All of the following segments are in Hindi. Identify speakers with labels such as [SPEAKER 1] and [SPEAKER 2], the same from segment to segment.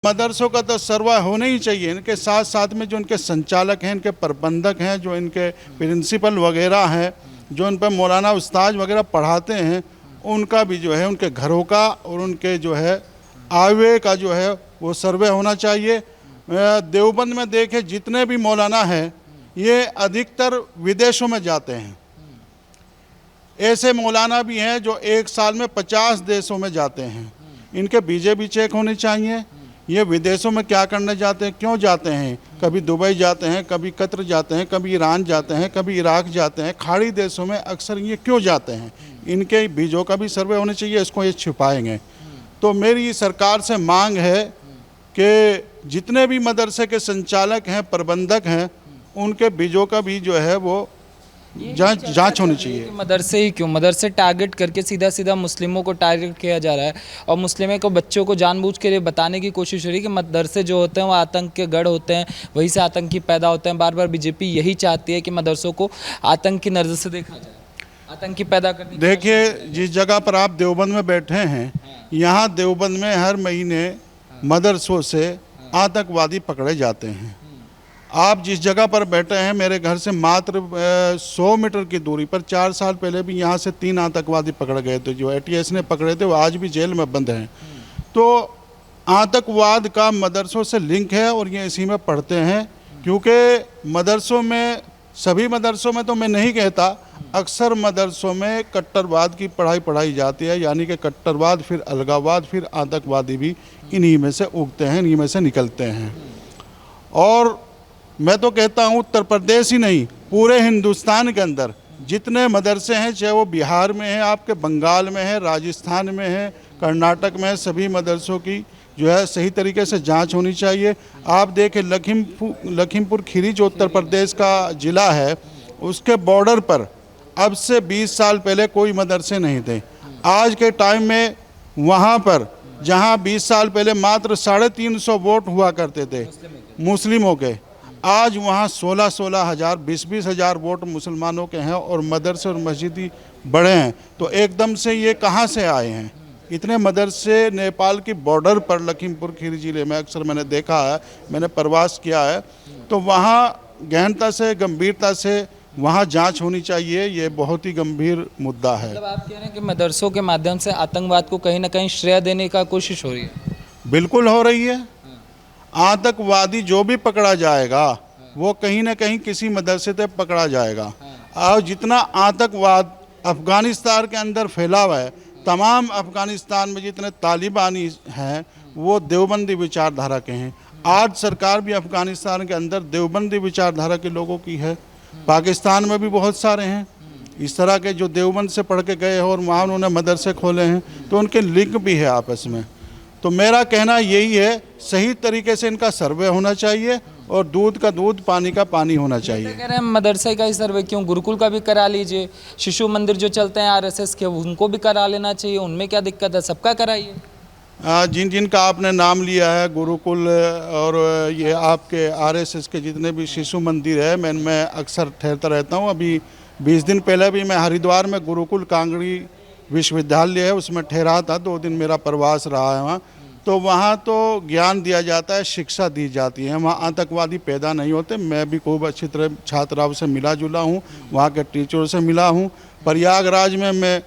[SPEAKER 1] मदरसों का तो सर्वे होना ही चाहिए। इनके साथ साथ में जो इनके संचालक हैं, इनके प्रबंधक हैं, जो इनके प्रिंसिपल वगैरह हैं, जो इन पर मौलाना उस्ताद वगैरह पढ़ाते हैं, उनका भी जो है उनके घरों का और उनके जो है आयव्यय का जो है वो सर्वे होना चाहिए। देवबंद में देखें जितने भी मौलाना हैं ये अधिकतर विदेशों में जाते हैं। ऐसे मौलाना भी हैं जो एक साल में 50 देशों में जाते हैं। इनके वीजे भी चेक होने चाहिए। ये विदेशों में क्या करने जाते हैं, क्यों जाते हैं? कभी दुबई जाते हैं, कभी कतर जाते हैं, कभी ईरान जाते हैं, कभी इराक जाते हैं। खाड़ी देशों में अक्सर ये क्यों जाते हैं? इनके वीज़ों का भी सर्वे होना चाहिए। इसको ये छुपाएंगे। तो मेरी सरकार से मांग है कि जितने भी मदरसे के संचालक हैं, प्रबंधक हैं, उनके वीज़ों का भी जो है वो जांच होनी चाहिए।
[SPEAKER 2] मदरसे ही क्यों, मदरसे टारगेट करके सीधा सीधा मुस्लिमों को टारगेट किया जा रहा है और मुस्लिमों को बच्चों को जानबूझ के लिए बताने की कोशिश हो रही है कि मदरसे जो होते हैं वो आतंक के गढ़ होते हैं, वहीं से आतंकी पैदा होते हैं। बार बार बीजेपी यही चाहती है कि मदरसों को आतंक की नज़र से देखा जाए, आतंकी पैदा करने।
[SPEAKER 1] देखिए, जिस जगह पर आप देवबंद में बैठे हैं, यहाँ देवबंद में हर महीने मदरसों से आतंकवादी पकड़े जाते हैं। आप जिस जगह पर बैठे हैं, मेरे घर से मात्र 100 मीटर की दूरी पर 4 साल पहले भी यहाँ से 3 आतंकवादी पकड़ गए थे। जो ATS ने पकड़े थे वो आज भी जेल में बंद हैं। तो आतंकवाद का मदरसों से लिंक है और ये इसी में पढ़ते हैं। क्योंकि मदरसों में, सभी मदरसों में तो मैं नहीं कहता, अक्सर मदरसों में कट्टरवाद की पढ़ाई पढ़ाई जाती है। यानी कि कट्टरवाद, फिर अलगावाद, फिर आतंकवादी भी इन्हीं में से उगते हैं, इन्हीं में से निकलते हैं। और मैं तो कहता हूँ उत्तर प्रदेश ही नहीं, पूरे हिंदुस्तान के अंदर जितने मदरसे हैं, चाहे वो बिहार में है, आपके बंगाल में है, राजस्थान में है, कर्नाटक में है, सभी मदरसों की जो है सही तरीके से जांच होनी चाहिए। आप देखें लखीमपुर खीरी जो उत्तर प्रदेश का ज़िला है, उसके बॉर्डर पर अब से 20 साल पहले कोई मदरसे नहीं थे। आज के टाइम में वहाँ पर जहाँ 20 साल पहले मात्र 350 वोट हुआ करते थे मुस्लिमों के, आज वहाँ 16-16 हज़ार, 20-20 हज़ार वोट मुसलमानों के हैं और मदरसे और मस्जिद बड़े हैं। तो एकदम से ये कहाँ से आए हैं? इतने मदरसे नेपाल की बॉर्डर पर लखीमपुर खीरी ज़िले में अक्सर मैंने देखा है, मैंने प्रवास किया है। तो वहाँ गहनता से, गंभीरता से वहाँ जांच होनी चाहिए। ये बहुत ही गंभीर मुद्दा है।
[SPEAKER 2] मतलब आप कह रहे हैं कि मदरसों के माध्यम से आतंकवाद को कहीं ना कहीं श्रेय देने का कोशिश हो रही है?
[SPEAKER 1] बिल्कुल हो रही है। आतंकवादी जो भी पकड़ा जाएगा वो कहीं ना कहीं किसी मदरसे से पकड़ा जाएगा। और जितना आतंकवाद अफ़गानिस्तान के अंदर फैला हुआ है, तमाम अफ़गानिस्तान में जितने तालिबानी हैं वो देवबंदी विचारधारा के हैं। आज सरकार भी अफ़गानिस्तान के अंदर देवबंदी विचारधारा के लोगों की है। पाकिस्तान में भी बहुत सारे हैं इस तरह के जो देवबंद से पढ़ के गए हैं और वहाँ उन्होंने मदरसे खोले हैं, तो उनके लिंक भी है आपस में। तो मेरा कहना यही है, सही तरीके से इनका सर्वे होना चाहिए और दूध का दूध, पानी का पानी होना चाहिए।
[SPEAKER 2] कह रहे हैं मदरसे का ही सर्वे क्यों, गुरुकुल का भी करा लीजिए। शिशु मंदिर जो चलते हैं RSS के, उनको भी करा लेना चाहिए। उनमें क्या दिक्कत है, सबका कराइए।
[SPEAKER 1] जिन जिन का आपने नाम लिया है, गुरुकुल और ये आपके RSS के जितने भी शिशु मंदिर है, मैं अक्सर ठहरता रहता हूँ। अभी 20 दिन पहले भी मैं हरिद्वार में गुरुकुल कांगड़ी विश्वविद्यालय है उसमें ठहरा था। 2 दिन मेरा प्रवास रहा है वहाँ। तो वहाँ तो ज्ञान दिया जाता है, शिक्षा दी जाती है, वहाँ आतंकवादी पैदा नहीं होते। मैं भी खूब अच्छी तरह छात्राओं से मिला जुला हूँ, वहाँ के टीचरों से मिला हूँ। प्रयागराज में मैं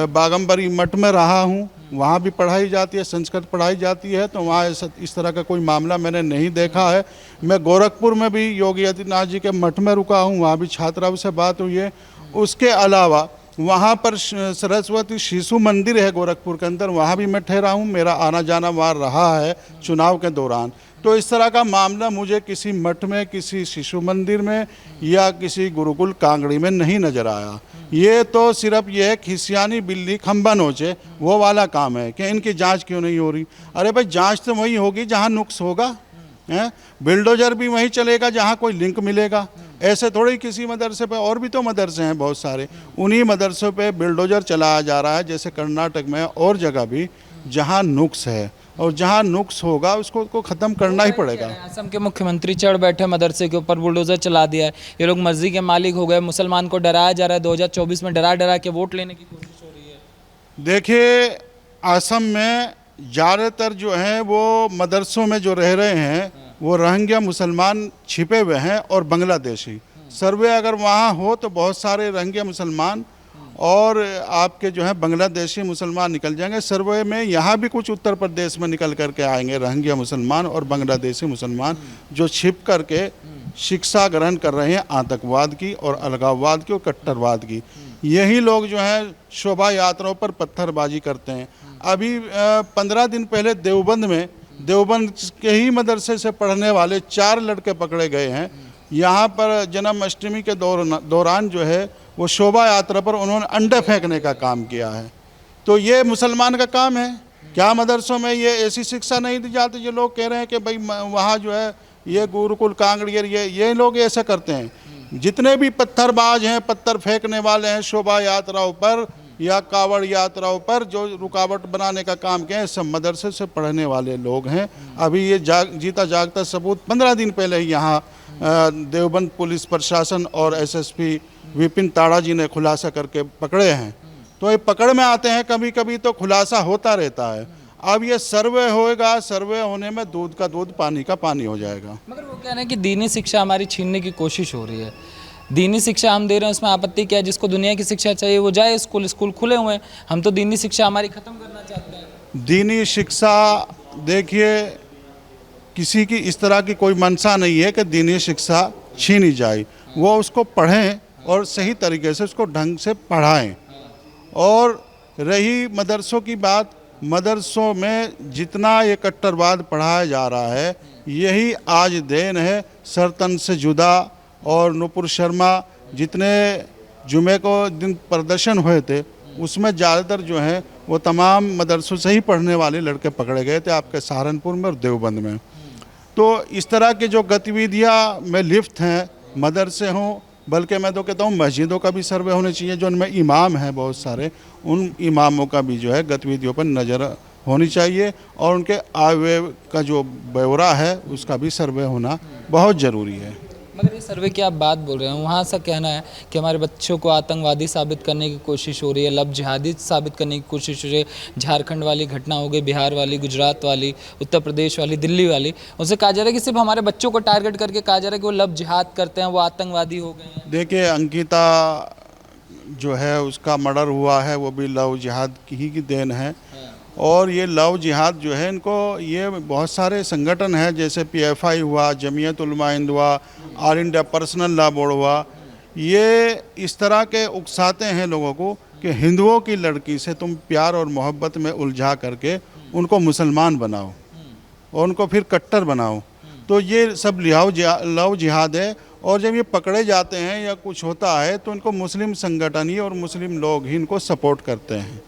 [SPEAKER 1] बागम्बरी मठ में रहा हूँ, वहाँ भी पढ़ाई जाती है, संस्कृत पढ़ाई जाती है। तो वहाँ इस तरह का कोई मामला मैंने नहीं देखा है। मैं गोरखपुर में भी योगी आदित्यनाथ जी के मठ में रुका हूँ, वहाँ भी छात्राओं से बात हुई है। उसके अलावा वहाँ पर सरस्वती शिशु मंदिर है गोरखपुर के अंदर, वहाँ भी मैं ठहरा हूँ। मेरा आना जाना वहाँ रहा है चुनाव के दौरान। तो इस तरह का मामला मुझे किसी मठ में, किसी शिशु मंदिर में या किसी गुरुकुल कांगड़ी में नहीं नज़र आया। ये तो सिर्फ ये है खिसियानी बिल्ली खंबा नोचे वो वाला काम है कि इनकी जांच क्यों नहीं हो रही। अरे भाई, जांच तो वही होगी जहां नुक्स होगा। बिल्डोजर भी वहीं चलेगा जहां कोई लिंक मिलेगा। ऐसे थोड़ी किसी मदरसे पे, और भी तो मदरसे हैं बहुत सारे, उन्हीं मदरसों पे बिल्डोजर चलाया जा रहा है। जैसे कर्नाटक में और जगह भी जहां नुक्स है, और जहां नुक्स होगा उसको ख़त्म करना ही पड़ेगा।
[SPEAKER 2] असम के मुख्यमंत्री चढ़ बैठे मदरसे के ऊपर, बुलडोजर चला दिया है। ये लोग मर्जी के मालिक हो गए। मुसलमान को डराया जा रहा है। 2024 में डरा डरा के वोट लेने की कोशिश हो रही है।
[SPEAKER 1] देखिए, असम में ज़्यादातर जो हैं वो मदरसों में जो रह रहे हैं वो रोहिंग्या मुसलमान छिपे हुए हैं और बांग्लादेशी। सर्वे अगर वहाँ हो तो बहुत सारे रोहिंग्या मुसलमान और आपके जो है बांग्लादेशी मुसलमान निकल जाएंगे। सर्वे में यहाँ भी कुछ उत्तर प्रदेश में निकल करके आएंगे रोहिंग्या मुसलमान और बांग्लादेशी मुसलमान, जो छिप करके शिक्षा ग्रहण कर रहे हैं आतंकवाद की और अलगाववाद की और कट्टरवाद की। यही लोग जो हैं शोभा यात्राओं पर पत्थरबाजी करते हैं। अभी 15 दिन पहले देवबंद के ही मदरसे से पढ़ने वाले 4 लड़के पकड़े गए हैं। यहाँ पर जन्माष्टमी के दौरान जो है वो शोभा यात्रा पर उन्होंने अंडे फेंकने का काम किया है। तो ये मुसलमान का काम है क्या? मदरसों में ये ऐसी शिक्षा नहीं दी जाती? जो लोग कह रहे हैं कि भाई वहाँ जो है ये गुरुकुल कांगड़ियर ये लोग ऐसा करते हैं। जितने भी पत्थरबाज हैं, पत्थर फेंकने वाले हैं शोभा यात्राओं पर या कावड़ यात्राओं पर, जो रुकावट बनाने का काम किया है, सब मदरसे से पढ़ने वाले लोग हैं। अभी ये जीता जागता सबूत 15 दिन पहले ही यहाँ देवबंद पुलिस प्रशासन और एसएसपी विपिन ताड़ा जी ने खुलासा करके पकड़े हैं। तो ये पकड़ में आते हैं, कभी कभी तो खुलासा होता रहता है। अब ये सर्वे होएगा, सर्वे होने में दूध का दूध पानी का पानी हो जाएगा।
[SPEAKER 2] मगर वो कह रहे हैं कि दीनी शिक्षा हमारी छीनने की कोशिश हो रही है। दीनी शिक्षा हम दे रहे हैं, उसमें आपत्ति क्या है? जिसको दुनिया की शिक्षा चाहिए वो जाए, स्कूल खुले हुए हैं। हम तो दीनी शिक्षा हमारी ख़त्म करना चाहते हैं।
[SPEAKER 1] दीनी शिक्षा देखिए, किसी की इस तरह की कोई मंशा नहीं है कि दीनी शिक्षा छीनी जाए। वो उसको पढ़ें और सही तरीके से उसको ढंग से पढ़ाएं। और रही मदरसों की बात, मदरसों में जितना ये कट्टरवाद पढ़ाया जा रहा है, यही आज देन है सरतन से जुदा और नुपुर शर्मा। जितने जुमे को दिन प्रदर्शन हुए थे उसमें ज़्यादातर जो है वो तमाम मदरसों से ही पढ़ने वाले लड़के पकड़े गए थे, आपके सहारनपुर में और देवबंद में। तो इस तरह की जो गतिविधियाँ में लिप्त हैं, मदरसे हों, बल्कि मैं तो कहता हूँ मस्जिदों का भी सर्वे होने चाहिए। जो उनमें इमाम हैं बहुत सारे, उन इमामों का भी जो है गतिविधियों पर नज़र होनी चाहिए और उनके आय व्यय का जो ब्यौरा है उसका भी सर्वे होना बहुत ज़रूरी है।
[SPEAKER 2] मगर ये सर्वे की आप बात बोल रहे हैं, वहाँ सा कहना है कि हमारे बच्चों को आतंकवादी साबित करने की कोशिश हो रही है, लब जिहादी साबित करने की कोशिश हो रही है। झारखंड वाली घटना हो गई, बिहार वाली, गुजरात वाली, उत्तर प्रदेश वाली, दिल्ली वाली, उनसे कहा जा रहा है कि सिर्फ हमारे बच्चों को टारगेट करके कहा जा रहा है कि वो लब जिहाद करते हैं, वो आतंकवादी हो गए हैं।
[SPEAKER 1] देखिए, अंकिता जो है उसका मर्डर हुआ है, वो भी लव जिहाद की देन है। और ये लव जिहाद जो है, इनको ये बहुत सारे संगठन हैं, जैसे PFI हुआ, जमीयत उलमा हिंद हुआ, all India personal law board हुआ, ये इस तरह के उकसाते हैं लोगों को कि हिंदुओं की लड़की से तुम प्यार और मोहब्बत में उलझा करके उनको मुसलमान बनाओ और उनको फिर कट्टर बनाओ। तो ये सब लव जिहाद है। और जब ये पकड़े जाते हैं या कुछ होता है तो इनको मुस्लिम संगठन ही और मुस्लिम लोग ही इनको सपोर्ट करते हैं।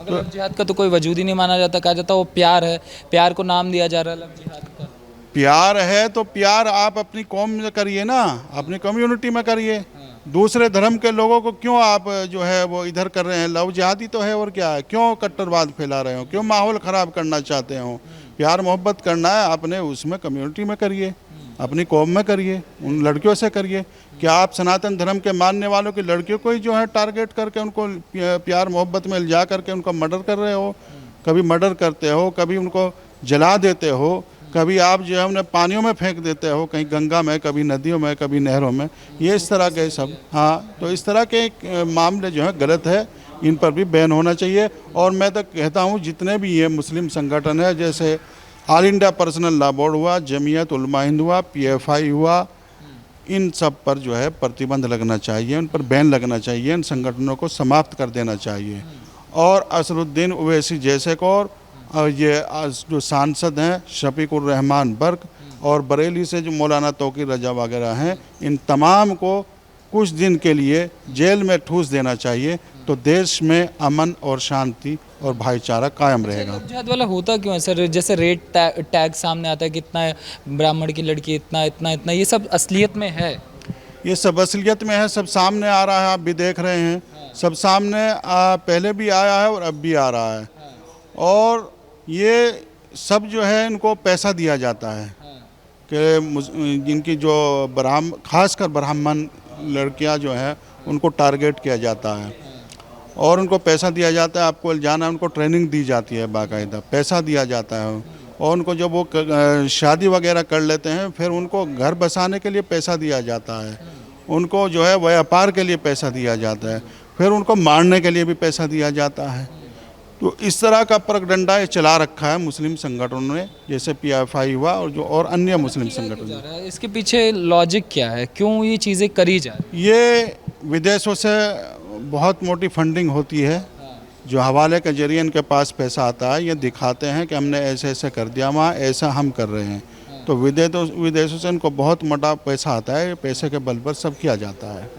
[SPEAKER 2] मगर लब जिहाद का तो कोई वजूद ही नहीं माना जाता। कहा जाता है वो प्यार है, प्यार को नाम दिया जा रहा है लब जिहाद का।
[SPEAKER 1] प्यार है तो प्यार आप अपनी कौम में करिए ना, अपनी कम्युनिटी में करिए। दूसरे धर्म के लोगों को क्यों आप जो है वो इधर कर रहे हैं? लव जिहादी तो है और क्या है? क्यों कट्टरवाद फैला रहे हो? क्यों माहौल ख़राब करना चाहते हो? प्यार मोहब्बत करना है अपने उसमें कम्युनिटी में करिए, अपनी कौम में करिए, उन लड़कियों से करिए। क्या आप सनातन धर्म के मानने वालों की लड़कियों को ही जो है टारगेट करके उनको प्यार मोहब्बत में इल्जा करके उनका मर्डर कर रहे हो? कभी मर्डर करते हो, कभी उनको जला देते हो, कभी आप जो है उन्हें पानियों में फेंक देते हो, कहीं गंगा में, कभी नदियों में, कभी नहरों में। ये इस तरह के सब, हाँ, तो इस तरह के मामले जो है गलत है, इन पर भी बैन होना चाहिए। और मैं तो कहता हूँ जितने भी ये मुस्लिम संगठन है, जैसे all India personal law board हुआ, जमीयत उलमा हिंद हुआ, PFI हुआ, इन सब पर जो है प्रतिबंध लगना चाहिए, उन पर बैन लगना चाहिए, इन संगठनों को समाप्त कर देना चाहिए। और असरुद्दीन ओवैसी जैसे को और ये जो सांसद हैं शफीकुर रहमान बर्क और बरेली से जो मौलाना तौकीर रजा वगैरह हैं, इन तमाम को कुछ दिन के लिए जेल में ठूस देना चाहिए, तो देश में अमन और शांति और भाईचारा कायम रहेगा।
[SPEAKER 2] लब जिहाद वाला होता क्यों है सर? जैसे रेट टैग सामने आता है कि इतना है ब्राह्मण की लड़की, इतना इतना इतना, ये सब असलियत में है?
[SPEAKER 1] ये सब असलियत में है, सब सामने आ रहा है, आप भी देख रहे हैं। सब सामने पहले भी आया है और अब भी आ रहा है। और ये सब जो है इनको पैसा दिया जाता है कि जिनकी जो खासकर ब्राह्मण लड़कियां जो हैं उनको टारगेट किया जाता है। और उनको पैसा दिया जाता है, आपको जाना है, उनको ट्रेनिंग दी जाती है, बाकायदा पैसा दिया जाता है। और उनको जब वो शादी वगैरह कर लेते हैं, फिर उनको घर बसाने के लिए पैसा दिया जाता है, उनको जो है व्यापार के लिए पैसा दिया जाता है, फिर उनको मारने के लिए भी पैसा दिया जाता है। तो इस तरह का परगडंडा ये चला रखा है मुस्लिम संगठनों ने, जैसे PFI हुआ और अन्य मुस्लिम संगठन।
[SPEAKER 2] जा रहा है इसके पीछे लॉजिक क्या है, क्यों ये चीज़ें करी जा रही
[SPEAKER 1] ये विदेशों से बहुत मोटी फंडिंग होती है, जो हवाले के जरिए इनके पास पैसा आता है, ये दिखाते हैं कि हमने ऐसे ऐसे कर दिया, वहाँ ऐसा हम कर रहे हैं। तो विदेशों से इनको बहुत मोटा पैसा आता है, पैसे के बल पर सब किया जाता है।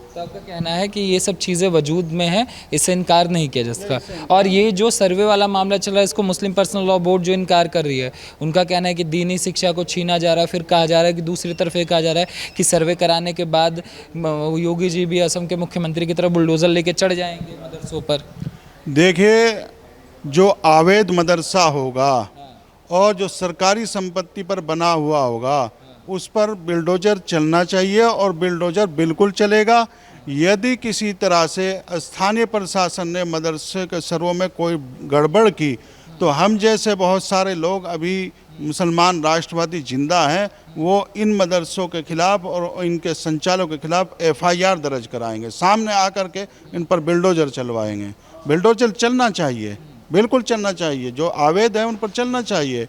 [SPEAKER 2] तो आपका कहना है कि ये सब चीज़ें वजूद में हैं, इससे इनकार नहीं किया जा सकता। और ये जो सर्वे वाला मामला चल रहा है, इसको मुस्लिम पर्सनल लॉ बोर्ड जो इनकार कर रही है, उनका कहना है कि दीनी शिक्षा को छीना जा रहा है। फिर कहा जा रहा है कि दूसरी तरफ ये कहा जा रहा है कि सर्वे कराने के बाद योगी जी भी असम के मुख्यमंत्री की तरफ बुलडोज़र लेके चढ़ जाएंगे मदरसों पर।
[SPEAKER 1] देखिए, जो अवैध मदरसा होगा और जो सरकारी संपत्ति पर बना हुआ होगा, उस पर बिल्डोजर चलना चाहिए और बिल्डोजर बिल्कुल चलेगा। यदि किसी तरह से स्थानीय प्रशासन ने मदरसे के सर्वे में कोई गड़बड़ की, तो हम जैसे बहुत सारे लोग अभी मुसलमान राष्ट्रवादी जिंदा हैं, वो इन मदरसों के खिलाफ और इनके संचालकों के खिलाफ FIR दर्ज कराएंगे, सामने आकर के इन पर बिल्डोजर चलवाएंगे। बिल्डोजर चलना चाहिए, बिल्कुल चलना चाहिए, जो अवैध है उन पर चलना चाहिए।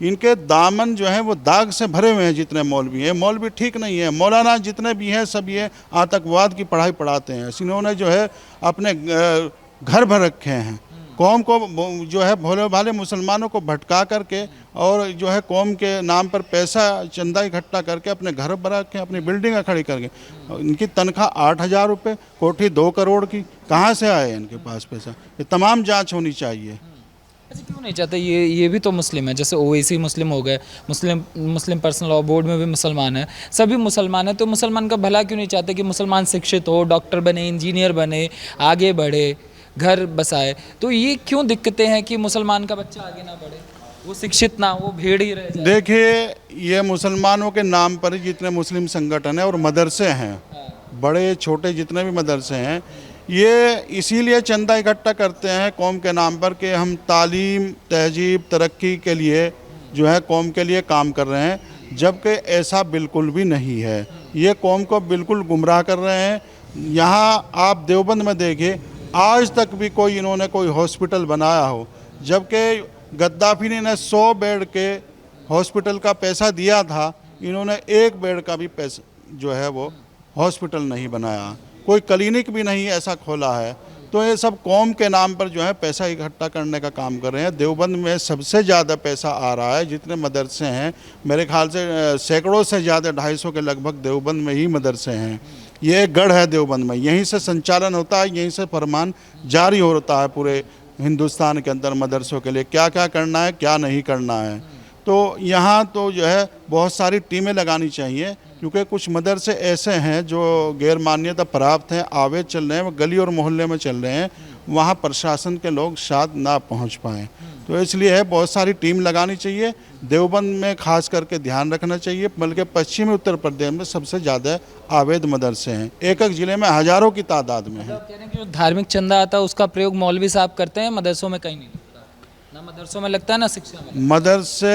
[SPEAKER 1] इनके दामन जो है वो दाग से भरे हुए हैं। जितने मौलवी हैं, मौलवी ठीक नहीं है, मौलाना जितने भी हैं सब ये आतंकवाद की पढ़ाई पढ़ाते हैं। इन्होंने जो है अपने घर भर रखे हैं, कौम को जो है भोले भाले मुसलमानों को भटका करके और जो है कौम के नाम पर पैसा चंदा इकट्ठा करके अपने घर भर रखे, अपनी बिल्डिंग खड़ी करके। इनकी तनख्वाह 8,000 रुपये, कोठी 2 करोड़ की, कहाँ से आए इनके पास पैसा? ये तमाम जांच होनी चाहिए।
[SPEAKER 2] अच्छा, क्यों नहीं चाहते? ये भी तो मुस्लिम है, जैसे OAC मुस्लिम हो गए, मुस्लिम पर्सनल लॉ बोर्ड में भी मुसलमान है, सभी मुसलमान हैं। तो मुसलमान का भला क्यों नहीं चाहते कि मुसलमान शिक्षित हो, डॉक्टर बने, इंजीनियर बने, आगे बढ़े, घर बसाए? तो ये क्यों दिक्कतें हैं कि मुसलमान का बच्चा आगे ना बढ़े, वो शिक्षित ना हो, भेड़ ही रह जाए?
[SPEAKER 1] देखिए, ये मुसलमानों के नाम पर जितने मुस्लिम संगठन हैं और मदरसे हैं, बड़े छोटे जितने भी मदरसे हैं, ये इसीलिए चंदा इकट्ठा करते हैं कौम के नाम पर कि हम तालीम, तहजीब, तरक्की के लिए जो है कौम के लिए काम कर रहे हैं, जबकि ऐसा बिल्कुल भी नहीं है। ये कौम को बिल्कुल गुमराह कर रहे हैं। यहाँ आप देवबंद में देखिए, आज तक भी कोई इन्होंने कोई हॉस्पिटल बनाया हो, जबकि गद्दाफी ने 100 बेड के हॉस्पिटल का पैसा दिया था, इन्होंने 1 बेड का भी पैसा जो है वो हॉस्पिटल नहीं बनाया, कोई क्लिनिक भी नहीं ऐसा खोला है। तो ये सब कौम के नाम पर जो है पैसा इकट्ठा करने का काम कर रहे हैं। देवबंद में सबसे ज़्यादा पैसा आ रहा है, जितने मदरसे हैं मेरे ख्याल से सैकड़ों से ज़्यादा, 250 के लगभग देवबंद में ही मदरसे हैं। ये एक गढ़ है देवबंद में, यहीं से संचालन होता है, यहीं से फरमान जारी होता है पूरे हिंदुस्तान के अंदर मदरसों के लिए क्या क्या करना है, क्या नहीं करना है। तो यहाँ तो जो है बहुत सारी टीमें लगानी चाहिए, क्योंकि कुछ मदरसे ऐसे हैं जो गैर मान्यता प्राप्त हैं, अवैध चल रहे हैं, वो गली और मोहल्ले में चल रहे हैं, वहाँ प्रशासन के लोग शायद ना पहुँच पाएँ। तो इसलिए है बहुत सारी टीम लगानी चाहिए। देवबंद में खास करके ध्यान रखना चाहिए, बल्कि पश्चिमी उत्तर प्रदेश में सबसे ज़्यादा अवैध मदरसे हैं, एक एक ज़िले में हज़ारों की तादाद में है।
[SPEAKER 2] कह रहे हैं कि जो धार्मिक चंदा आता है उसका प्रयोग मौलवी साहब करते हैं, मदरसों में कहीं नहीं लगता, ना मदरसों में लगता है ना शिक्षा में।
[SPEAKER 1] मदरसे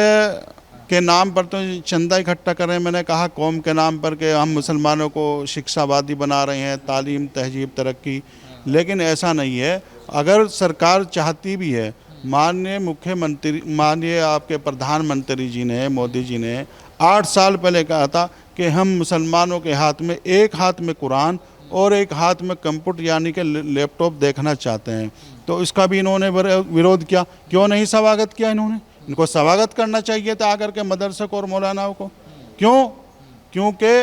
[SPEAKER 1] के नाम पर तो चंदा इकट्ठा कर रहे हैं, मैंने कहा कौम के नाम पर कि हम मुसलमानों को शिक्षावादी बना रहे हैं, तालीम, तहजीब, तरक्की, लेकिन ऐसा नहीं है। अगर सरकार चाहती भी है, माननीय मुख्यमंत्री, माननीय आपके प्रधानमंत्री जी ने, मोदी जी ने 8 साल पहले कहा था कि हम मुसलमानों के हाथ में, एक हाथ में कुरान और एक हाथ में कंप्यूटर यानी कि लैपटॉप देखना चाहते हैं। तो इसका भी इन्होंने विरोध किया। क्यों नहीं स्वागत किया इन्होंने? इनको स्वागत करना चाहिए था आकर के मदरसे को और मौलानाओं को। क्यों? क्योंकि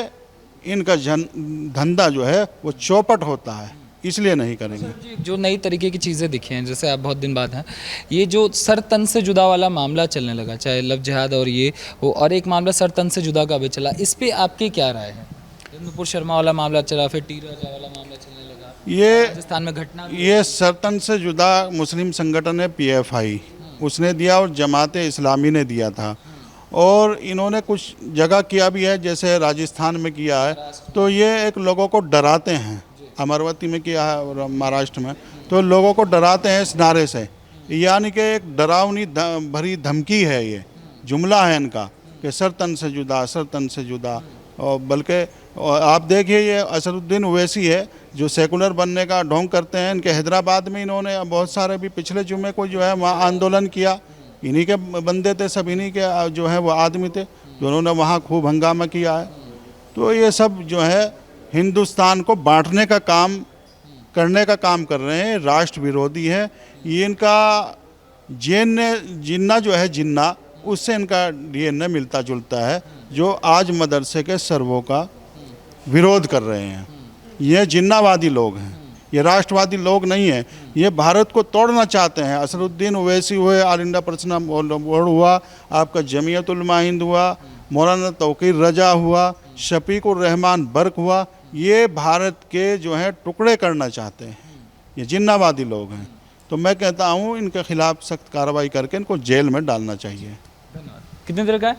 [SPEAKER 1] इनका धंधा जो है वो चौपट होता है, इसलिए नहीं करेंगे।
[SPEAKER 2] जो नई तरीके की चीज़ें दिखी हैं, जैसे आप बहुत दिन बाद हैं, ये जो सर तन से जुदा वाला मामला चलने लगा, चाहे लव जिहाद और ये हो, और एक मामला सर तन से जुदा का भी चला, इस पे आपकी क्या राय है? नुपुर शर्मा वाला मामला चला, फिर टी राजा वाला मामला चलने लगा,
[SPEAKER 1] ये
[SPEAKER 2] राजस्थान में घटना,
[SPEAKER 1] ये सरतन से जुदा मुस्लिम संगठन है PFI, उसने दिया और जमात इस्लामी ने दिया था, और इन्होंने कुछ जगह किया भी है, जैसे राजस्थान में किया है। तो ये एक लोगों को डराते हैं, अमरवती में किया है और महाराष्ट्र में, तो लोगों को डराते हैं इस नारे से, यानी कि एक डरावनी भरी धमकी है, ये जुमला है इनका कि सर तन से जुदा, सर तन से जुदा। और बल्कि आप देखिए ये असदुद्दीन ओवैसी है जो सेकुलर बनने का ढोंग करते हैं। इनके हैदराबाद में इन्होंने बहुत सारे भी पिछले जुम्मे को जो है वहाँ आंदोलन किया, इन्हीं के बंदे थे, सब इन्हीं के जो है वो आदमी थे जो उन्होंने वहाँ खूब हंगामा किया है। तो ये सब जो है हिंदुस्तान को बांटने का काम करने का काम कर रहे हैं, राष्ट्र विरोधी है ये। इनका जिन्ना जो है जिन्ना, उससे इनका डीएनए मिलता जुलता है, जो आज मदरसे के सर्वों का विरोध कर रहे हैं। ये जिन्नावादी लोग हैं, ये राष्ट्रवादी लोग नहीं हैं। ये भारत को तोड़ना चाहते हैं। असदुद्दीन ओवैसी हुए, ऑल इंडिया पर्सनल बोर्ड हुआ, आपका जमीयत उलमा हिंद हुआ, मौलाना तौकीर रजा हुआ, शफीक उर रहमान बर्क हुआ, ये भारत के जो है टुकड़े करना चाहते हैं। ये जिन्नावादी लोग हैं। तो मैं कहता हूँ इनके खिलाफ सख्त कार्रवाई करके इनको जेल में डालना चाहिए।
[SPEAKER 2] कितने देर का है?